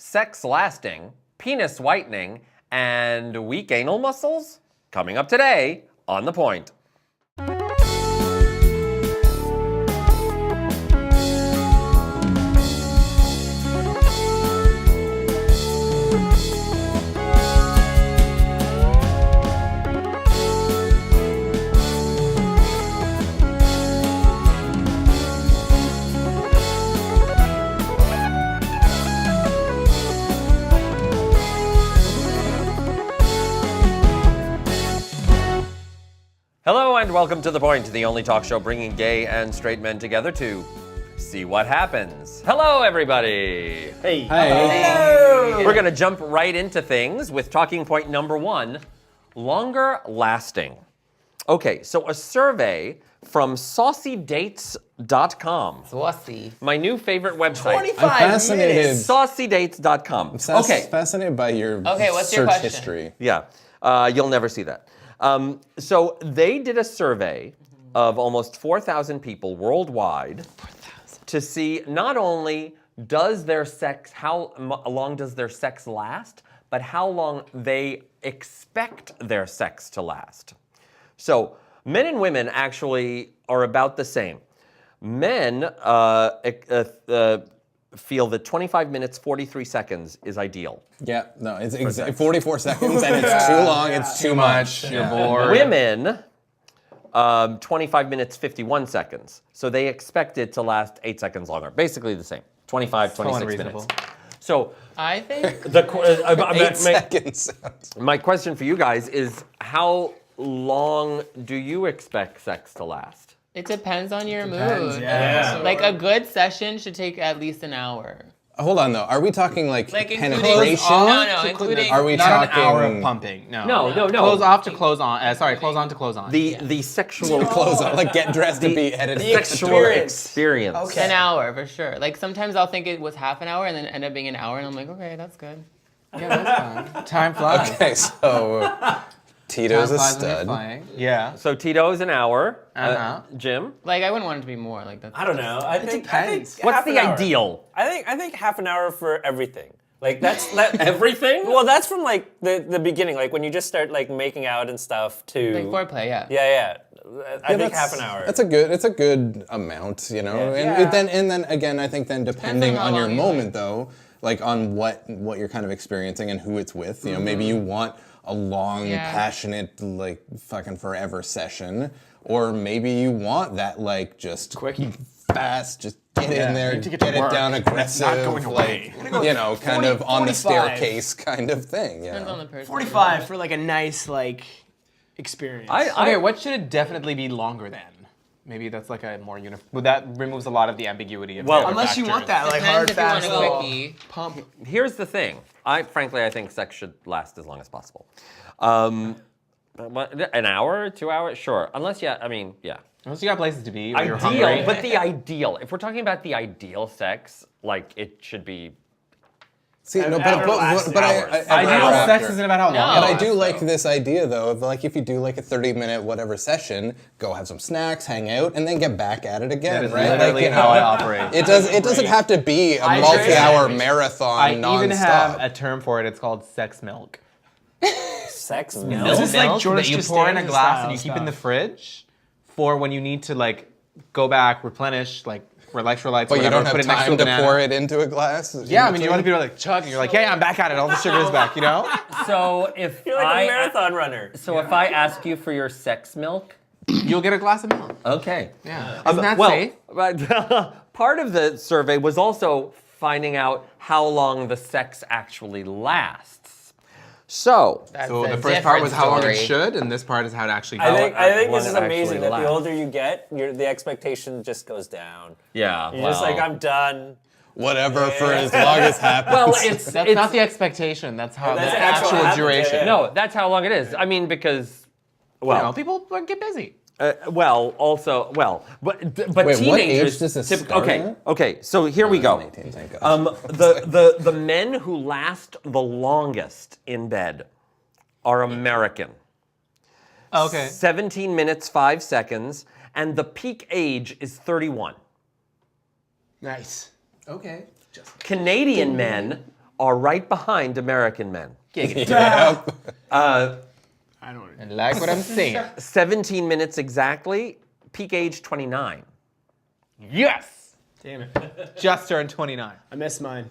sex lasting, penis whitening, and weak anal muscles? Coming up today on The Point. Hello and welcome to The Point, the only talk show bringing gay and straight men together to see what happens. Hello, everybody. Hey. Hello. We're going to jump right into things with talking point number one, longer lasting. Okay, so a survey from saucydates.com. Saucy. My new favorite website. 25 I'm fascinated. minutes. Saucydates.com. Okay. Fascinated by your what's your search question? history. Yeah, you'll never see that. So they did a survey of almost 4,000 people worldwide to see not only does their sex, how long does their sex last, but how long they expect their sex to last. So men and women actually are about the same. Men feel that 25 minutes, 43 seconds is ideal. Yeah, no, it's 44 seconds and it's too long, it's too much. You're bored. Women, 25 minutes, 51 seconds. So they expect it to last 8 seconds longer. Basically the same, 25, 26 minutes. So I think the 8 seconds. my question for you guys is, how long do you expect sex to last? it depends on your mood. yeah. Like a good session should take at least an hour. Hold on though, are we talking like including penetration? No, including. Are we Not talking an hour of pumping. No. No. Close off to close on. Close on to close on. The sexual close on, like get dressed to be edited? sexual experience. An hour for sure. Like sometimes I'll think it was half an hour and then end up being an hour, and I'm like, okay, that's good. Yeah, that's fine. Time flies. Okay, so Tito's a stud. Yeah. So Tito's an hour. Uh-huh. Jim, Like I wouldn't want it to be more. Like that's. I don't know. I think depends. what's half the an hour. ideal? I think half an hour for everything. Like that's Everything? Well, that's from like the beginning, like when you just start like making out and stuff to Like foreplay, yeah. Yeah. I think That's- half an hour. It's a good amount, you know. Yeah. And then again, I think then depending how on your long you moment though, like on what you're kind of experiencing and who it's with, you know, maybe you want a long, passionate, like fucking forever session, or maybe you want that like just Quick. fast, just get in there, to get get to it work, down and it's not aggressive, going away. like you know, kind of on the 45. staircase kind of thing. Depends on Yeah. the person. 45 for like a nice experience. Okay, what should it definitely be longer than? Maybe that's like a more uniform. That removes a lot of the ambiguity of the other Unless you want factors. that hard, Depends if fast, you want a little quickie. pump. Here's the thing. I think sex should last as long as possible. An hour, 2 hours, sure. Unless, yeah. Unless you got places to be, or you're Ideal, hungry. but the ideal. If we're talking about the ideal sex, like it should be. See, no, hour lasts but hours. Ideal hour sex after. isn't about how long. But it I do lasts, like though. this idea though of like if you do like a 30-minute whatever session, go have some snacks, hang out, and then get back at it again, That is right? literally you know, how I operate. It doesn't have to be a multi-hour marathon I nonstop. even have a term for it. It's called sex milk. sex This milk. is like Milk George that you pour in a Costanza glass and you style keep in the stuff. fridge for when you need to like go back, replenish, like electrolytes. But you whatever, don't have put it next time a to banana. pour it into a glass. Yeah, I mean, you want to be able to like chug, and you're like, hey, I'm back at it. All the sugar is back, you know? So if You're like a marathon runner. So if I ask you for your sex milk, You'll get a glass of milk. okay. Yeah. Isn't that safe? Part of the survey was also finding out how long the sex actually lasts. So, That's So a the first part was how long it different should, and this part is how it actually I goes. think when this is it actually amazing that lasts. the older you get, the expectation just goes down. yeah. You're just like, I'm done. Whatever for as long as happens. Well, it's That's not the expectation. That's how That's the actual actual happens, duration. yeah. no, that's how long it is. I mean, because, You well, know, people get busy. Wait, but what teenagers. age does this typ- start okay, at? okay. So here we go. 18, thank God. The men who last the longest in bed are American. Okay. 17 minutes 5 seconds, and the peak age is 31. Nice. Okay. Canadian men are right behind American men. I don't. And like what I'm saying. 17 minutes exactly, peak age 29. Yes. Damn it. Just turned 29. I missed mine.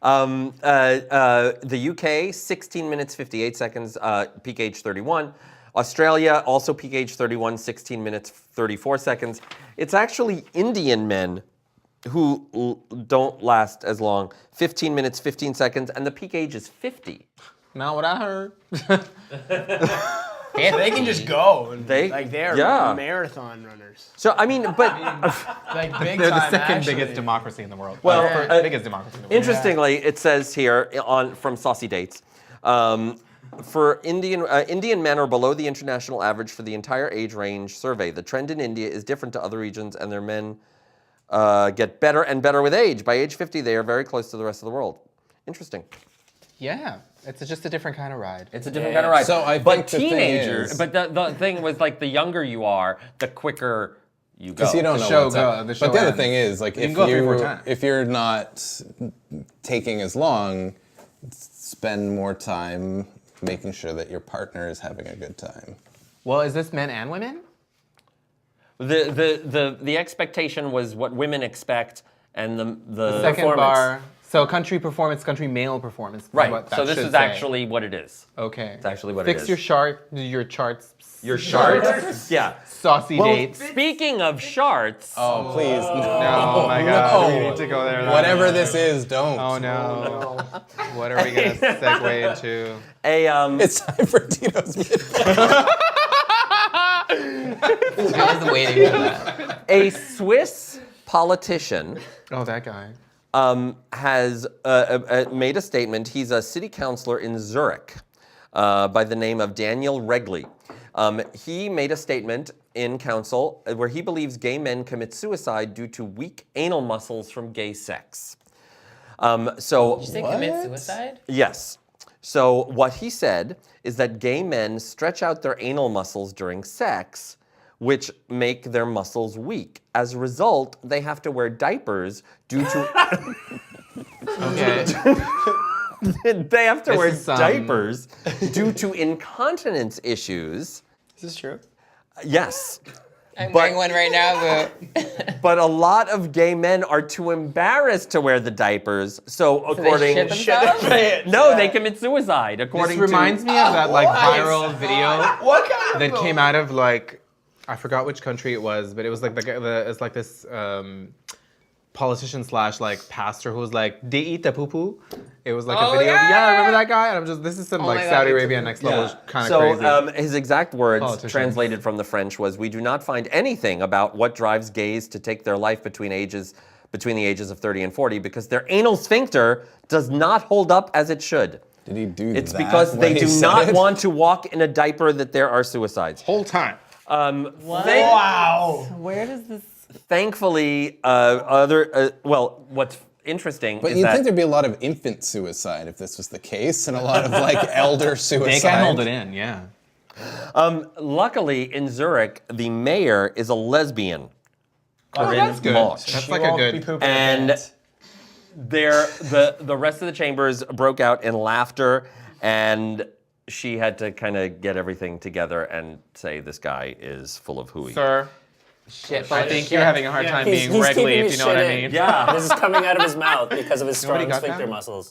The UK, 16 minutes 58 seconds, peak age 31. Australia, also peak age 31, 16 minutes 34 seconds. It's actually Indian men who don't last as long, 15 minutes 15 seconds, and the peak age is 50. Not what I heard. They can just go. And They- they're yeah. marathon runners. So, I mean, but Like big They're the time, second actually. biggest democracy in the world. Well, biggest democracy in the world. interestingly, it says here from Saucy Dates, for Indian men are below the international average for the entire age range survey. The trend in India is different to other regions, and their men get better and better with age. By age 50, they are very close to the rest of the world. Interesting. Yeah, it's just a different kind of ride. It's a different kind of ride. So I but think the thing teenagers, is- but the thing was like the younger you are, the quicker you go. Because you don't The know show what's go- up. the show But the other ends. thing is, like, You can go 3-4 times. if you're not taking as long, spend more time making sure that your partner is having a good time. Well, is this men and women? The expectation was what women expect, and the Second performance. bar. So country performance, country male performance. is Right. what that So this should is say. actually what it is. Okay. It's actually what Fix it is. your charts. Your charts. Yeah. Saucy dates. Speaking of charts, Oh, please. Oh my god, we need to go there. Whatever this is, don't. Oh no. What are we gonna segue into? It's time for Tito's midpoint. I was waiting for that. a Swiss politician Oh, that guy. has made a statement. He's a city councillor in Zurich by the name of Daniel Regli. He made a statement in council where he believes gay men commit suicide due to weak anal muscles from gay sex. So Did you say commit suicide? yes. So what he said is that gay men stretch out their anal muscles during sex, which make their muscles weak. As a result, they have to wear diapers due to Okay. they have to This wear is, diapers due to incontinence issues. Is this true? Yes. I'm But- wearing one right now, but But a lot of gay men are too embarrassed to wear the diapers. So according they shit themselves? No, they commit suicide This according reminds to me of that like viral video What kind that came out of like I forgot which country it was, but it was like it's like this politician slash like pastor who was like they eat the poo poo. It was like Oh, a video. yeah. Yeah, I remember that guy. And I'm just this is some Oh like my God, Saudi it's Arabia a- next level kind of So crazy. his exact words, Politicians. translated from the French, was, "We do not find anything about what drives gays to take their life between the ages of 30 and 40 because their anal sphincter does not hold up as it should. Did he do It's that because when they he do said not it? want to walk in a diaper that there are suicides." Whole time. what? Wow. Where does this? Thankfully, what's interesting But is you'd that think there'd be a lot of infant suicide if this was the case, and a lot of like elder suicide. They can hold it in, yeah. luckily in Zurich, the mayor is a lesbian. Corinne that's good. Mosch. That's She like won't a be good. pooping her And pants. the rest of the chambers broke out in laughter, and she had to kind of get everything together and say this guy is full of hooey. Sir, Shit. I think you're having a hard time He's- being he's regular, keeping if his you know what I shit in. mean. Yeah. This is coming out of his mouth because of his Nobody strong got sphincter that? muscles.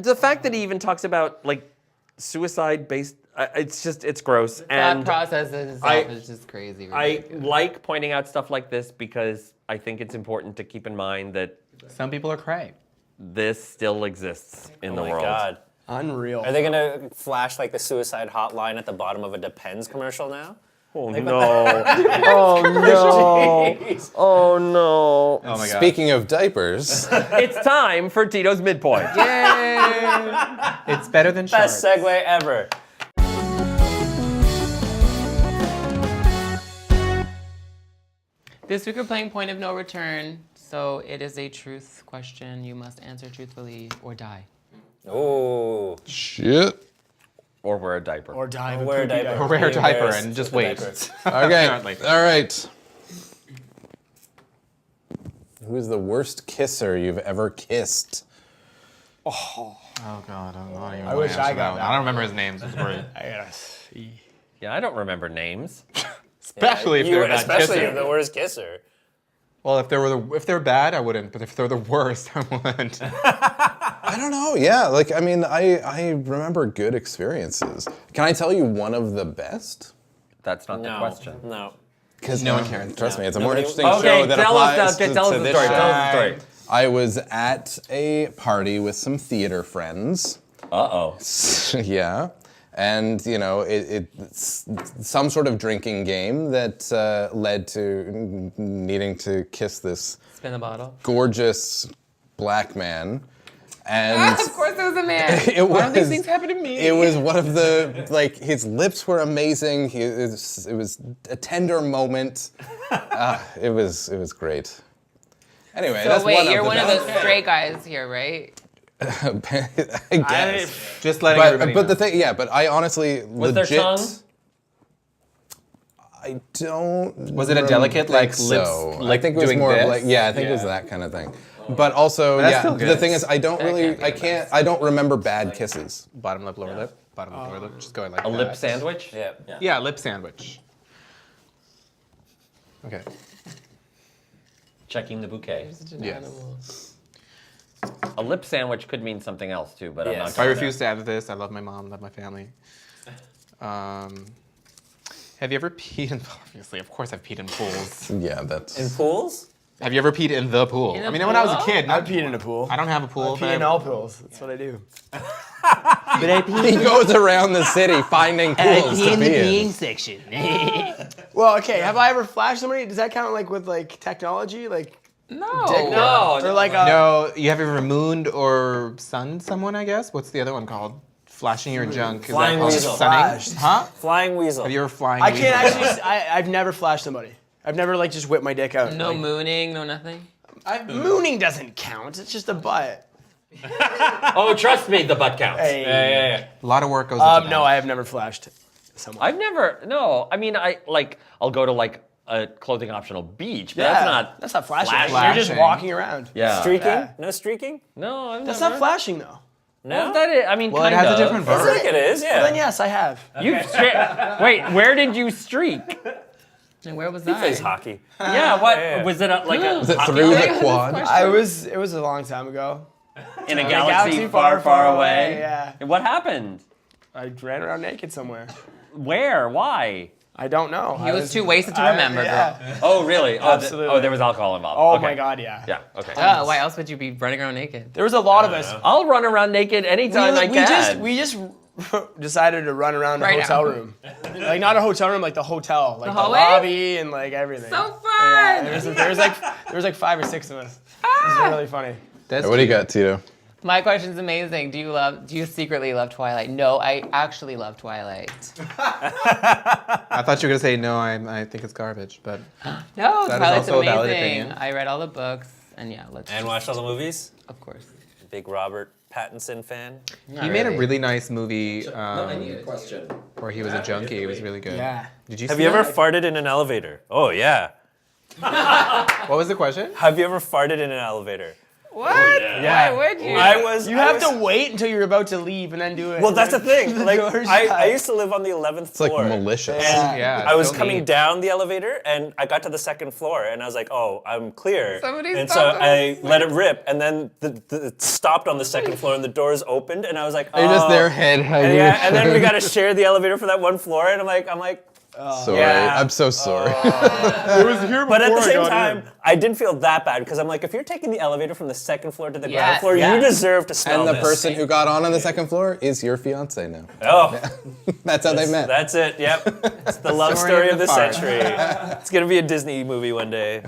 The fact that he even talks about like suicide based, it's gross. That And process itself I- is just crazy. I ridiculous. like pointing out stuff like this because I think it's important to keep in mind that Some people are cray. this still exists in the Oh my world. God. Unreal. Are they gonna flash like the suicide hotline at the bottom of a Depends commercial now? Oh no! Oh no! Oh no! Oh my god. Speaking of diapers, It's time for Tito's midpoint. Yay! It's better than Best sharks. segue ever. This week we're playing Point of No Return, so it is a truth question. You must answer truthfully or die. Ooh. shit. Or wear a diaper. Or dive in Wear a poopy diaper. diaper. Wear a diaper Embarrassed and just with the wait. diaper. Okay, Apparently. all right. Who's the worst kisser you've ever kissed? Oh God, I don't even I wanna wish answer I got that one. that I don't remember his name, so it's great. I gotta see. Yeah, I don't remember names. Especially if they're a bad especially kisser. if the worst kisser. Well, if they're bad, I wouldn't. But if they're the worst, I would. I don't know. Yeah, like I mean, I remember good experiences. Can I tell you one of the best? That's not the No. question. No. Because No one cares. Trust me, it's a more Nobody- interesting Okay, show that tell applies us the to story. this Tell show. us the story. I was at a party with some theater friends. Uh-oh. Yeah. And, you know, it's some sort of drinking game that led to needing to kiss this Spin the bottle. gorgeous black man. And Of course, it was a man. it was, Why don't these things happen to me? It was one of the, like, his lips were amazing. It was a tender moment. It was great. Anyway, So that's wait, one you're of one the of those straight guys here, right? I guess. Just letting everybody But know. the thing, yeah, but I honestly Was there legit. tongue? I don't. Was it a delicate, think like, lips, so. I like, think it was doing more of this? like, yeah, I think it was Yeah. that kind of thing. But also, that's yeah, still good. the thing is, I don't That really, can't be the I don't remember bad kisses. Bottom lip, lower lip. Bottom lip, lower lip. Just going like A that. lip sandwich? Yeah. Yeah, lip sandwich. Okay. Checking the bouquet. Such an Yes. animal. A lip sandwich could mean something else too, but I'm Yes. not If I going refuse to add this, I love my mom, love my family. Have you ever peed in? Obviously, of course, I've peed in pools. Yeah, that's. In pools? Have you ever peed in the pool? In I a mean, when I was a pool? kid, I not, peed in a pool. I don't have a pool. I but pee in I- all pools. That's what I do. He goes around the city finding pools to pee in. section. Well, okay. Have I ever flashed somebody? Does that count like with like technology, like No. dick? No, Or like a. No, you have ever mooned or sunned someone? I guess. What's the other one called? Flashing your junk. Is Flying that called weasel. sunning? Flashed. Huh? Flying weasel. Have you ever flying? I can't weasel? actually. I've never flashed somebody. I've never like just whipped my dick out. No Like, mooning, no nothing. mooning doesn't count. It's just a butt. Oh, trust me, the butt counts. Hey. Yeah. A lot of work goes into that. No, I have never flashed someone. I've never, no, I mean, I'll go to like a clothing optional beach, but Yeah, that's not flashing. You're just Flashing. walking around. yeah. Streaking? Yeah. No streaking? No, I've That's never. not flashing though. No? That is, I mean, Well, it kind has of. a different I verb. think it is, yeah. Well, then yes, I have. Wait, where did you streak? And where was He plays that? hockey. Yeah, what Yeah. was it? Like a Is it hockey through rink the quad? It was a long time ago. in a In a galaxy far, far away? Yeah. And what happened? I ran around naked somewhere. Where? Why? I don't know. He was too wasted to remember, girl. Yeah. Oh, really? Absolutely. There was alcohol involved. Oh Okay. my god, yeah. Yeah. Okay. Why else would you be running around naked? There was a lot of us. I'll run around naked anytime I can. We just decided to run around a Right hotel now. room. Like not a hotel room, like the hotel, like the, hallway? lobby and like everything. So Yeah, fun! there was like 5 or 6 of us. It was really funny. That's What do you got, Tito? My question's amazing. Do you secretly love Twilight? No, I actually love Twilight. I thought you were gonna say no. I think it's garbage, but No, That is Twilight's also a valid amazing. opinion. I read all the books, and yeah, let's. And watched all the movies? Of course. Big Robert Pattinson fan? he made a really nice movie a question. where he was a junkie. It was really good. Yeah. Did you? Have see you ever that? farted in an elevator? Oh, yeah. What was the question? Have you ever farted in an elevator? What? Yeah. Why would you? You have to wait until you're about to leave and then do it. Well, that's the thing. Like, door's I shut. used to live on the 11th It's like floor. malicious. Yeah. I was so coming neat. down the elevator and I got to the second floor and I was like, oh, I'm clear. Somebody and so stopped I let it rip and then it stopped on the second floor and the doors opened and I was like, oh. You're just their head And, hanging. yeah, and then we got to share the elevator for that one floor and I'm like, Sorry, Yeah. I'm so sorry. but at the same time, I didn't feel that bad because I'm like, if you're taking the elevator from the second floor to the ground Yes, floor, yes. you deserve to smell And the this. person who got on the second floor is your fiance now. Oh, That's how they met. that's it. Yep, it's the love Story story of of the the fart. century. It's gonna be a Disney movie one day.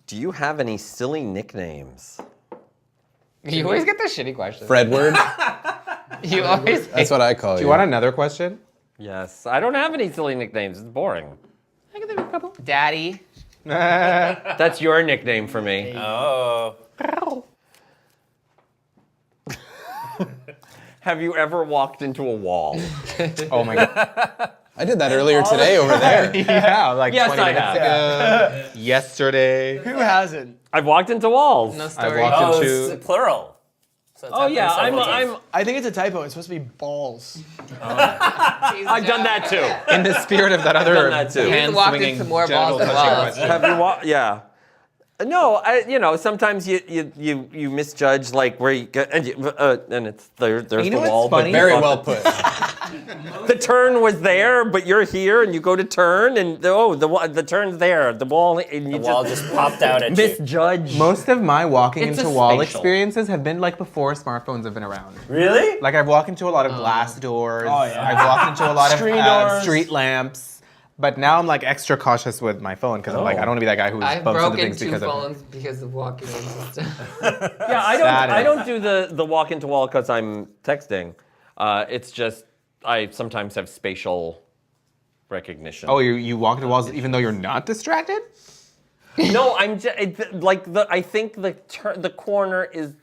Do you have any silly nicknames? You always get the shitty questions. Fredward. You always. That's what I call you. Do you want another question? Yes. I don't have any silly nicknames. It's boring. I can think of a couple. Daddy. That's your nickname for me. Oh, Have you ever walked into a wall? Oh my god. I did that earlier today over there. Yeah, like Yes, 20 I minutes have. ago. Yesterday. Who hasn't? I've walked into walls. No I story. walked Oh, into. it's plural. So it's Oh happened yeah, several times. I think it's a typo. It's supposed to be balls. I've done that too. In the spirit of that other done that too. hand walked swinging into more genital balls than touching walls. question. Have you yeah. No, sometimes you misjudge like where you get, and it's there's You know the wall. what's funny? But Very well put. the turn was there, but you're here, and you go to turn, and the turn's there. The wall, and you The wall just popped out at you. misjudge. Most of my walking It's into a wall spatial. experiences have been like before smartphones have been around. Really? Like I've walked into a lot of glass doors. Oh, yeah. I've walked into a lot of Street doors. street lamps. But now I'm like extra cautious with my phone because I'm like I don't want to be that guy who I've bumps into broken things 2 because of. phones because of walking into stuff. Yeah, That I is- don't do the walk into wall because I'm texting. It's just I sometimes have spatial recognition. Oh, you walk into walls even though you're not distracted? No, I'm just I think the corner is.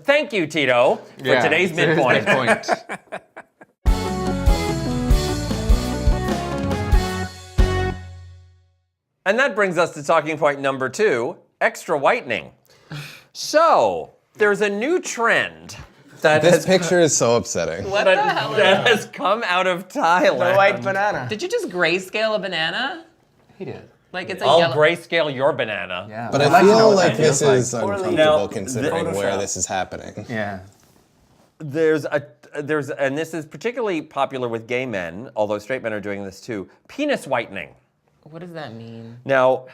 Thank you, Tito, for today's midpoint. And that brings us to talking point number 2: extra whitening. So there's a new trend that This picture is so upsetting. What the hell? that has come out of Thailand. The white banana. Did you just grayscale a banana? He did. Like it's a I'll yellow. grayscale your banana. Yeah. But I'd I to know feel what like that this feels is like. uncomfortable Now, considering Photoshop. where this is happening. Yeah. And this is particularly popular with gay men, although straight men are doing this too. Penis whitening. What does that mean? Now,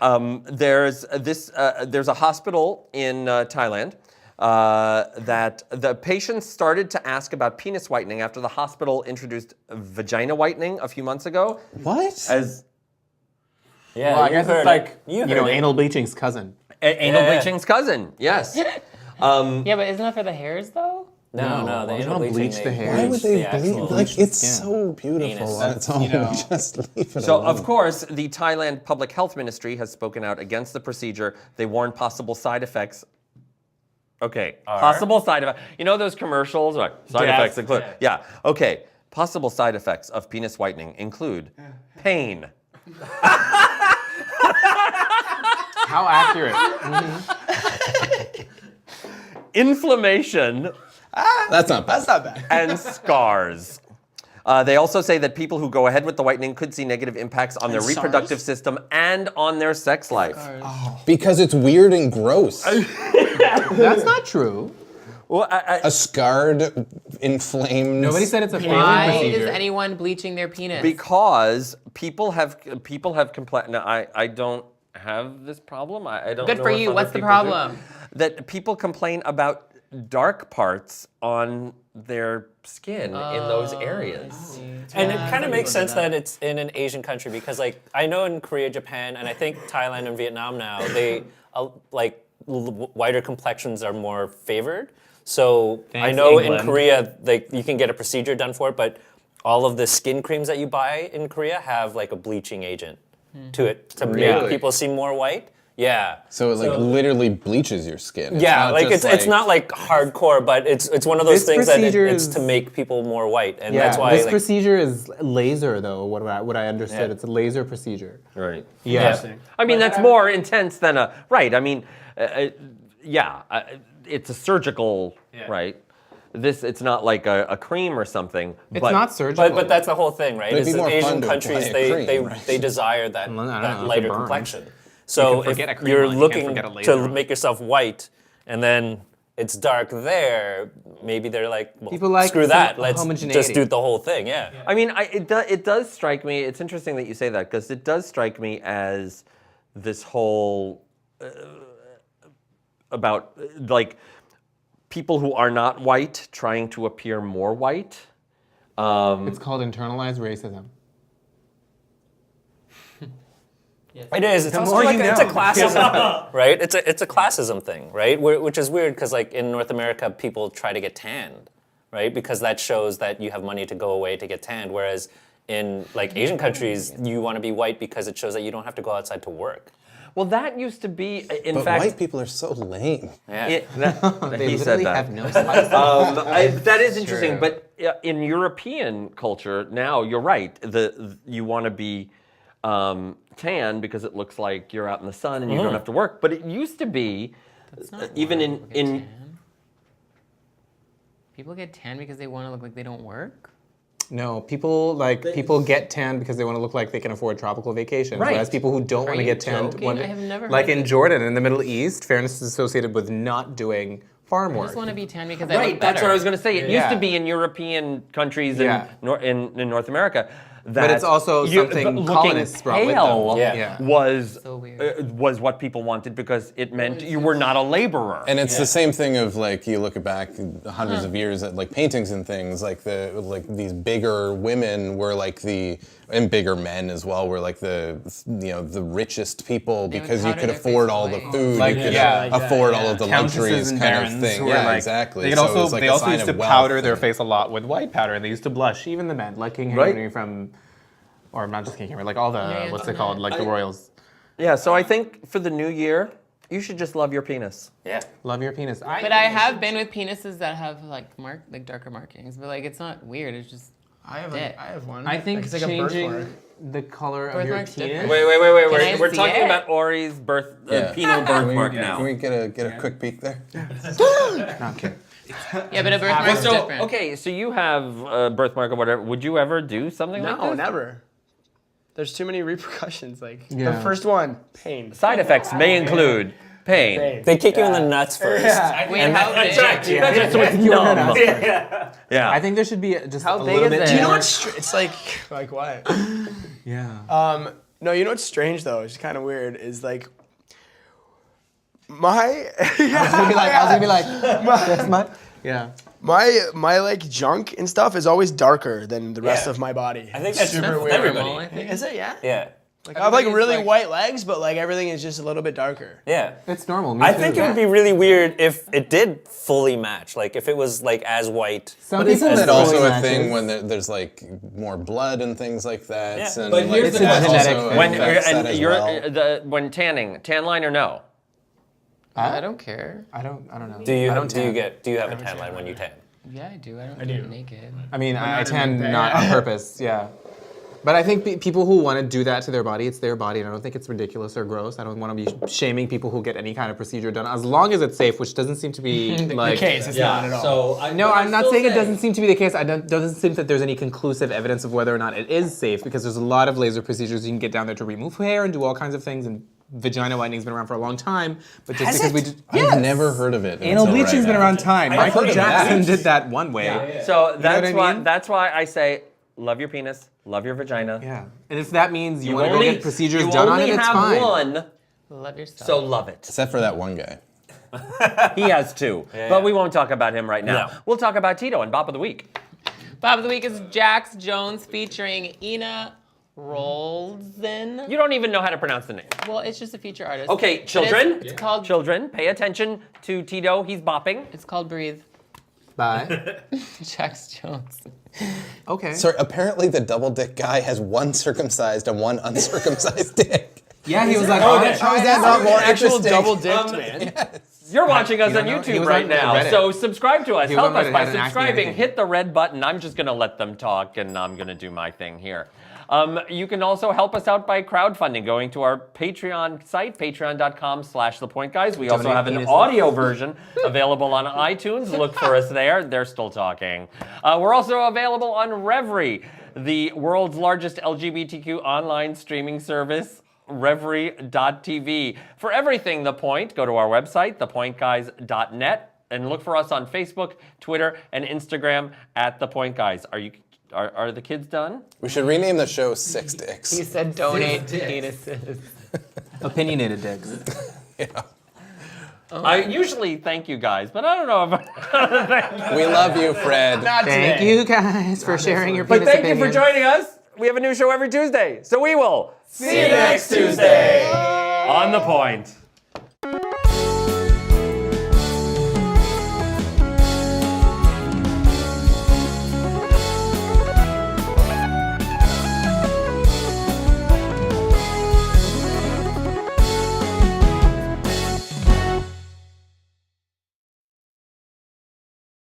there's a hospital in Thailand that the patients started to ask about penis whitening after the hospital introduced vagina whitening a few months ago. What? As Yeah, Well, I you guess heard it's like it. You you heard know it. anal bleaching's cousin. anal Yeah. bleaching's cousin, yes. Yeah, but isn't that for the hairs though? No, Why the would anal you bleaching. bleach the hair? Why would they the actual- bleach? Like, it's skin. so beautiful Anus. on its own. Just leave it So, alone. of course, the Thailand Public Health Ministry has spoken out against the procedure. They warn possible side effects. Okay, possible side effects. You know those commercials? Like, side Death. effects include. Yeah, okay. Possible side effects of penis whitening include pain, How accurate. inflammation, That's not bad. That's not bad. and scars. They also say that people who go ahead with the whitening could see negative impacts on their And reproductive SARS? system and on their sex life. Because it's weird and gross. That's not true. Well, A scarred, inflamed. Nobody said it's a failing Why procedure. is anyone bleaching their penis? because people have complained. Now, I don't have this problem. I don't. Good know for if you. other What's the people do. problem? That people complain about dark parts on their skin in those areas. And it kind of makes sense that it's in an Asian country because, like, I know in Korea, Japan, and I think Thailand and Vietnam now, they whiter complexions are more favored. So I Thanks, know England. in Korea, like, you can get a procedure done for it, but all of the skin creams that you buy in Korea have like a bleaching agent to it to Really? make people seem more white. Yeah. So it like literally bleaches your skin. It's Yeah, not like just, it's not like hardcore, but it's one of those This things that procedure it's is- to make people more white, and Yeah, that's why this like, procedure is laser, though. What I understood, Yeah. it's a laser procedure. Right. Yeah. I mean, that's more intense than a right. I mean, it's a surgical right. It's not like a cream or something. It's but not surgical. But that's the whole thing, right? It'd be Is more Asian fun to countries apply a cream, they right? desire that, Well, I don't that know, if it lighter burns. complexion. So can if forget a cream you're on, you can't looking forget a laser to on. make yourself white, and then it's dark there, maybe they're like, well, People like screw some that. Let's homogeneity. just do the whole thing. Yeah. I mean, it does strike me. It's interesting that you say that because it does strike me as this whole about like people who are not white trying to appear more white. It's called internalized racism. It is. It's also more like you it's a know. classism thing, right? It's a classism thing, right? Which is weird because like in North America, people try to get tanned, right? Because that shows that you have money to go away to get tanned. Whereas in like Asian countries, you want to be white because it shows that you don't have to go outside to work. Well, that used to be, in But fact, white people are so lame. Yeah. he They said literally that. have no spice. That is interesting, true. but in European culture now, you're right. You want to be tan because it looks like you're out in the sun and you don't have to work. But it used to be, even in People get tan because they want to look like they don't work? No, people get tan because they want to look like they can afford tropical vacations. Right. Whereas people who don't want to you get tanned, joking? I have never like heard in this. Jordan, in the Middle East, fairness is associated with not doing farm I work. just want to be tan because I right, look better. that's what I was going to say. It used Yeah. to be in European countries Yeah. in North America. But it's also something looking colonists brought with them. pale Yeah. was So weird. was what people wanted because it meant you were not a laborer. And it's the same thing of like you look back hundreds of years at like paintings and things like these bigger women were like and bigger men as well were like the richest people They would Oh, because you powder could their afford face all the white. food, Like, you could yeah. afford all of the Countesses luxuries and kind of barons thing. who were Yeah, like, exactly. They could So also it was like they a also sign used to of wealth powder their and- face a lot with white powder, and they used to blush. Even the men, like King Henry from, or not just King Henry, like all the Yeah, what's yeah. it called, like the royals. Yeah, so I think for the new year, you should just love your penis. Yeah. Love your penis. But I have been with penises that have like darker markings, but like it's not weird. It's just I have Dick. I have one. I think It's like a changing birthmark. the color of your Birthmark's penis. different. Wait. Can I We're see talking it? about Ori's penal Can birthmark we, now. Can we get a quick peek there? Okay. yeah, but a birthmark's So different. okay, so you have a birthmark or whatever. Would you ever do something like No, this? never. There's too many repercussions. Like Yeah. the first one, pain. Side effects may include pain. They kick you in the nuts first. Wait, how big? That's what's numb. Yeah. I think there should be just How a big little is bit. it? Do you know what's it's like what? Yeah. No, you know what's strange though? It's kind of weird. Is like my I was gonna be like, that's my. Yeah. my like junk and stuff is always darker than the rest Yeah. of my body. I think that's super normal, weird. everybody. I think. Is it? Yeah. Yeah. Like I have like Everybody's really like- white legs, but like everything is just a little bit darker. Yeah. It's normal. Me I too. think it would be really weird if it did fully match. Like if it was like as white. Some Isn't people that fully also a matches. thing when there's like more blood and things like that? Yeah. And But like, here's the that thing. Genetic also thing. when affects that and as you're well. when tan line or no? I don't care. I don't know. Do you I have, don't do you tan. get do you have a tan line when you tan? Yeah, I do. I don't do it naked. I mean, I not tan even not there. on purpose. Yeah. But I think people who want to do that to their body, it's their body, and I don't think it's ridiculous or gross. I don't want to be shaming people who get any kind of procedure done, as long as it's safe, which doesn't seem to be like. the case, it's not at all. So No, I'm not saying it doesn't seem to be the case. Doesn't seem that there's any conclusive evidence of whether or not it is safe, because there's a lot of laser procedures you can get down there to remove hair and do all kinds of things, and vagina whitening's been around for a long time. But just because we did, I've never heard of it. anal until bleaching's right been now. around time. Michael heard of Jackson that. did that one way. So that's what I why mean? that's why I say love your penis, love your vagina. Yeah. And if that means you want to go get procedures done on it, it's have fine. one, Love yourself. so love it. Except for that one guy. He has two, but we won't talk about him right now. No. We'll talk about Tito and Bop of the Week. Bob of the Week is Jax Jones featuring Ina Rolzin. You don't even know how to pronounce the name. Well, it's just a feature artist. Okay, But children. It's called. Children, pay attention to Tito. He's bopping. It's called Breathe. Bye. Jax Jones. Okay. So apparently the double dick guy has one circumcised and one uncircumcised dick. Yeah, he was like, How oh, is that not more Actual interesting? double dicked man. You're watching us You on don't know? He YouTube was right on now, Reddit. so subscribe to us. He Help might us have by had an acne subscribing. thing. Hit the red button. I'm just going to let them talk, and I'm going to do my thing here. You can also help us out by crowdfunding, going to our Patreon site, patreon.com/thepointguys. We also Donate have an penises. audio version available on iTunes. Look for us there. They're still talking. We're also available on Reverie, the world's largest LGBTQ online streaming service. Reverie.tv. For everything The Point, go to our website, thepointguys.net, and look for us on Facebook, Twitter, and Instagram at The Point Guys. Are the kids done? We should rename the show Six Dicks. He said donate penises. opinionated dicks. Yeah. I usually thank you guys, but I don't know if We love you, Fred. Not Thank today. you guys for sharing your But penis thank you for opinions. joining us. We have a new show every Tuesday, so we will See you next Tuesday. on The Point.